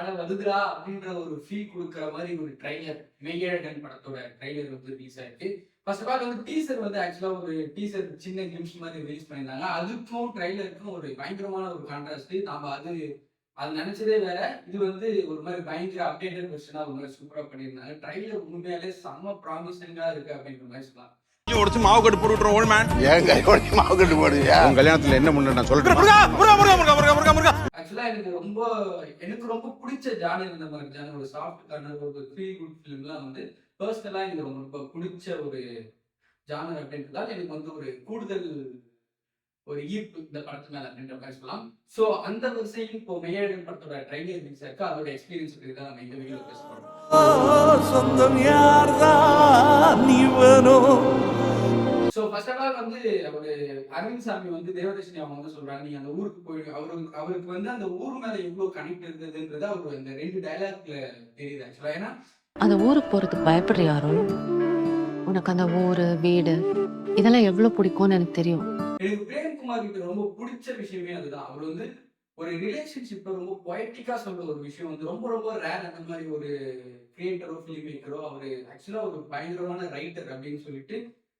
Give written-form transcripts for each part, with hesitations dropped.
வாட வருதுடா அப்படின்ற ஒரு ஃபீல் கொடுக்குற மாதிரி ஒரு ட்ரைலர் மெய்யழகன் படத்தோட ட்ரைலர் வந்து ரிலீஸ் ஆயிருக்கு. ஃபர்ஸ்ட் ஆஃப் ஆல் வந்து டீசர் வந்து ஆக்சுவலா ஒரு டீசர் சின்ன கிளிம்ஸ் மாதிரி ரிலீஸ் பண்ணியிருந்தாங்க. அதுக்கும் ட்ரைலருக்கும் ஒரு பயங்கரமான ஒரு கான்ட்ராஸ்ட். நாம அது அது நினைச்சதே வேற. இது வந்து ஒரு மாதிரி பயங்கர அப்டேட்டட் வெர்ஷனா ஒரு மாதிரி சூப்பரா பண்ணியிருந்தாங்க. ட்ரைலர் உண்மையாலே செம்ம ப்ராமிசிங்கா இருக்கு அப்படின்ற மாதிரி சொல்லலாம். உடைச்சு மாவு கட்டு போட்டு விட்டுற ஓல்ட் மேன். ஏன் கை உடைச்சு மாவு கட்டு போடுவியா? உன் கல்யாணத்துல என்ன முன்ன நான் சொல்றேன். ஆக்சுவலா எனக்கு ரொம்ப பிடிச்ச ஜானர் இந்த மாதிரி ஜானர் ஒரு சாஃப்ட் கார்னர் ஒரு ஃபீல் குட் ஃபிலிம்லாம் வந்து பர்சனலா எனக்கு ரொம்ப பிடிச்ச ஒரு ஜானர் அப்படின்றதால எனக்கு வந்து ஒரு கூடுதல் ஒரு ஈர்ப்பு இந்த படத்து மேல அப்படின்ற மாதிரி சொல்லலாம். ஸோ அந்த வரிசையில் இப்போ மெய்யழகன் படத்தோட ட்ரைலர் ரிலீஸ் ஆயிருக்கு. அதோட எக்ஸ்பீரியன்ஸ் பற்றி தான் நம்ம இந்த வீடியோல பேச போறோம். சொந்தம் யார்தான் இவனோ. ஸோ ஃபர்ஸ்ட் ஆஃப் ஆல் வந்து அவரு அரவிந்த் சாமி வந்து தேவதர்ஷினி அவங்க வந்து சொல்றாங்க, நீங்க அந்த ஊருக்கு போய் அவருக்கு வந்து அந்த ஊர் மேல எவ்வளவு கனெக்ட் இருந்ததுன்றது அவரு அந்த 2 டைலாக்ல தெரியுது ஆக்சுவலா. ஏன்னா அந்த ஊருக்கு போறதுக்கு பயப்படுறியாரோ? உனக்கு அந்த ஊரு வீடு இதெல்லாம் எவ்வளவு பிடிக்கும்னு எனக்கு தெரியும். எனக்கு பிரேம்குமார் கிட்ட ரொம்ப பிடிச்ச விஷயமே அதுதான். அவர் வந்து ஒரு ரிலேஷன்ஷிப்பை ரொம்ப பொயட்டிக்கா சொல்ற ஒரு விஷயம் வந்து ரொம்ப ரொம்ப ரேர். அந்த மாதிரி ஒரு கிரியேட்டரோ ஃபிலிம் மேக்கரோ அவரு ஆக்சுவலா ஒரு பயங்கரமான ரைட்டர் அப்படின்னு சொல்லிட்டு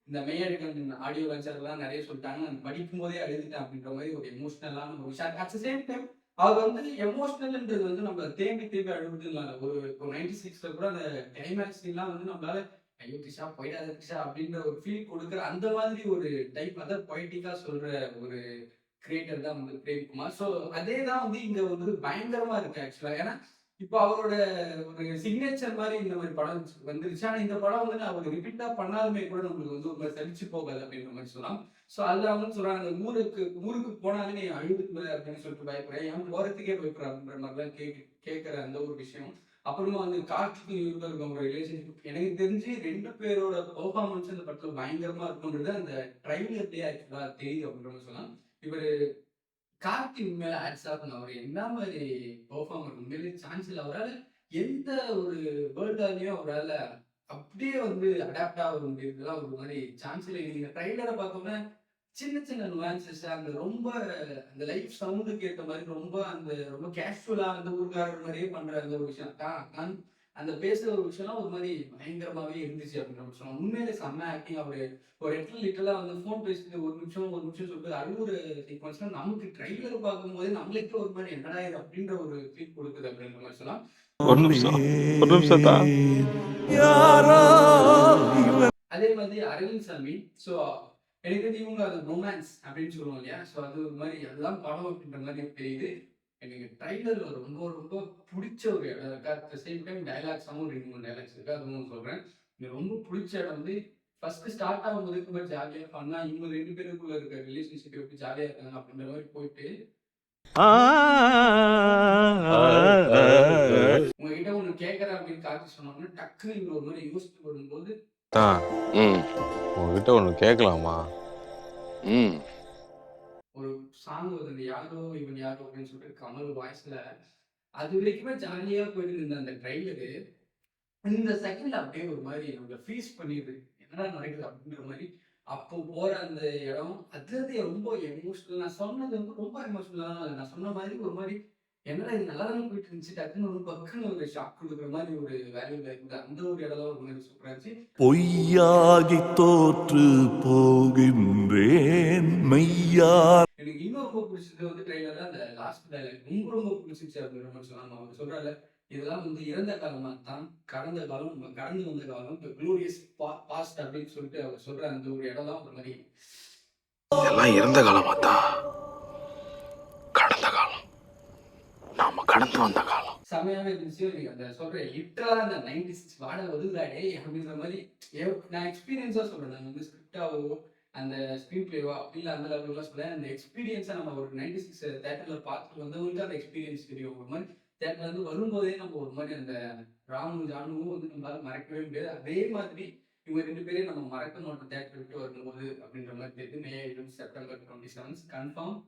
இந்த மெய்யழகன் ஆடியோ லான்ச்சர்லாம் நிறைய சொல்லிட்டாங்க. நான் படிக்கும் போதே அழுதுட்டேன் அப்படின்ற மாதிரி ஒரு எமோஷனலான ஒரு விஷயம். அட் த சேம் டைம் அவர் வந்து எமோஷனல்ன்றது வந்து நம்ம தேம்பி தேம்பி அழுகுதுனால ஒரு 96ல கூட அந்த கிளைமேக்ஸ் எல்லாம் வந்து நம்மளால ஐயோ திஷா போயிடாத திஷா அப்படின்ற ஒரு ஃபீல் கொடுக்குற அந்த மாதிரி ஒரு டைப் அதாவது பொய்டிக்கா சொல்ற ஒரு கிரியேட்டர் தான் வந்து பிரேம்குமார். ஸோ அதே தான் வந்து இங்க வந்து பயங்கரமா இருக்கு ஆக்சுவலா. ஏன்னா இப்போ அவரோட ஒரு சிக்னேச்சர் மாதிரி இந்த மாதிரி படம் வந்துருச்சு. ஆனா இந்த படம் வந்து அவர் ரிப்பீட்டா பண்ணாலுமே கூட நம்மளுக்கு வந்து ஒரு சலிச்சு போகாது அப்படின்ற மாதிரி சொல்லலாம். ஸோ அதுல வந்து சொல்றாங்க, அந்த ஊருக்கு போனாலே நீ அழுதுக்குற அப்படின்னு சொல்லிட்டு பயப்படுறேன், ஏன் போறதுக்கே பயப்படுற அப்படின்ற மாதிரிலாம் கேட்கிற அந்த ஒரு விஷயம். அப்புறமா வந்து கார்த்திக் இருக்க ஒரு ரிலேஷன்ஷிப் எனக்கு தெரிஞ்சு 2 பேரோட பெர்ஃபார்மன்ஸ் இந்த படத்துல பயங்கரமா இருக்குன்றது அந்த ட்ரைலர்லயே ஆக்சுவலா தெரியுது அப்படின்ற மாதிரி சொல்லலாம். இவரு கார்த்தி உண்மையில ஆட்ஸ் ஆஃப் அவர் என்ன மாதிரி பெர்ஃபார்மர் உண்மையிலே சான்ஸ் இல்லை. அவரால் எந்த ஒரு வேர்ல்டாலையும் அவரால் அப்படியே வந்து அடாப்ட் ஆக முடியுதுலாம் ஒரு மாதிரி சான்ஸ் இல்லை. நீங்க ட்ரைலரை பார்த்தோம்னா சின்ன சின்ன நுவான்சஸ் அந்த ரொம்ப அந்த லைஃப் சவுண்டுக்கு ஏற்ற மாதிரி ரொம்ப கேஷுவலா அந்த ஊருக்காரர் மாதிரியே பண்ற அந்த ஒரு விஷயம் அந்த பேசுற ஒரு விஷயம்லாம் ஒரு மாதிரி பயங்கரமாவே இருந்துச்சு அப்படின்ற ஒரு விஷயம். உண்மையிலே செம்ம ஆக்டிங். அவரு ஒரு இடத்துல லிட்டரலா வந்து போன் பேசிட்டு ஒரு நிமிஷம் சொல்லிட்டு அழுகுற சீக்வன்ஸ்ல நமக்கு ட்ரைலர் பார்க்கும்போது நம்மளுக்கு ஒரு மாதிரி என்னடா இது அப்படின்ற ஒரு ஃபீல் கொடுக்குது அப்படின்ற மாதிரி சொல்லலாம். அதே மாதிரி அரவிந்த் சாமி ஸோ எனக்கு வந்து இவங்க அது ரொமான்ஸ் அப்படின்னு சொல்லுவோம் இல்லையா. ஸோ அது ஒரு மாதிரி அதுதான் படம் அப்படின்ற மாதிரி தெரியுது. எனக்கு ட்ரைலர்ல ரொம்ப ரொம்ப பிடிச்ச ஒரு இடம் இருக்கா. அட் த சேம் டைம் டைலாக்ஸாகவும் 2-3 டைலாக்ஸ் இருக்கு. அதுவும் சொல்றேன். எனக்கு ரொம்ப பிடிச்ச இடம் வந்து ஃபர்ஸ்ட் ஸ்டார்ட் ஆகும்போது ரொம்ப ஜாலியா பண்ணா இவங்க 2 பேருக்குள்ள இருக்க ரிலேஷன்ஷிப் எப்படி ஜாலியா இருக்காங்க அப்படின்ற மாதிரி போயிட்டு உங்ககிட்ட ஒண்ணு கேட்கறேன் அப்படின்னு காத்து சொன்னோம்னா டக்குன்னு இவங்க ஒரு மாதிரி யோசித்து வரும்போது உங்ககிட்ட ஒண்ணு கேட்கலாமா? ஒரு சாங் வருது, யாரோ இவன் யாரோ அப்படின்னு சொல்லிட்டு கமல் வாய்ஸ்ல அது வரைக்குமே ஜாலியா போயிட்டு இருந்த அந்த ட்ரைலரு இந்த செகண்ட்ல அப்படியே ஒரு மாதிரி நம்மள ஃபீஸ் பண்ணிடுது, என்னடா நடக்குது அப்படின்ற மாதிரி. அப்போ போற அந்த இடம் அது ரொம்ப எமோஷனல். நான் சொன்னது வந்து ரொம்ப எமோஷனலான நான் சொன்ன மாதிரி ஒரு மாதிரி என்னடா இது நல்லா தானே போயிட்டு இருந்துச்சு, டக்குன்னு ஒரு பக்குன்னு ஒரு ஷாக் கொடுக்குற மாதிரி ஒரு வேல்யூல இருக்குது. அந்த ஒரு இடம் ஒரு மாதிரி சூப்பரா இருந்துச்சு. பொய்யாகி தோற்று போகின்றேன் மெய்யா. எனக்கு இன்னும் ரொம்ப பிடிச்சது வந்து ட்ரெயிலர்ல அந்த லாஸ்ட் டைலாக் ரொம்ப பிடிச்சிச்சு அப்படின்ற மாதிரி சொன்னாங்க. அவர் சொல்றாரு, இதெல்லாம் வந்து இறந்த காலமா தான், கடந்த காலம் நம்ம கடந்து வந்த காலம், இப்போ க்ளோரியஸ் பாஸ்ட் அப்படின்னு சொல்லிட்டு அவர் சொல்ற அந்த ஒரு இடம் தான் ஒரு மாதிரி இதெல்லாம் இறந்த காலமா தான், கடந்த காலம் நாம கடந்து வந்த காலம் செமையாவே இருந்துச்சு. நீங்க அந்த சொல்ற லிட்டரலா அந்த 96 வாட வருதுடாடே அப்படின்ற மாதிரி நான் எக்ஸ்பீரியன்ஸா சொல்றேன். நான் வந்து ஸ்கிரிப்டாவோ அந்த ஸ்க்ரீன் பிளேவோ அப்படி இல்லை அந்த லெவலுக்குலாம் சொல்றேன். அந்த எக்ஸ்பீரியன்ஸை நம்ம ஒரு 96 தேட்டர்ல பார்த்துட்டு வந்தவங்களுக்கு அந்த எக்ஸ்பீரியன்ஸ் தெரியும். ஒரு மாதிரி தேட்டர்ல இருந்து வரும்போதே நம்ம ஒரு மாதிரி அந்த ராமு ஜானுவும் வந்து நம்மளால மறக்கவே முடியாது. அதே மாதிரி இவங்க 2 பேரையும் நம்ம மறக்க மாட்டோம் தேட்டர் விட்டு வரும்போது அப்படின்ற மாதிரி தெரியுது. மே 7 செப்டம்பர் 27 கன்ஃபார்ம்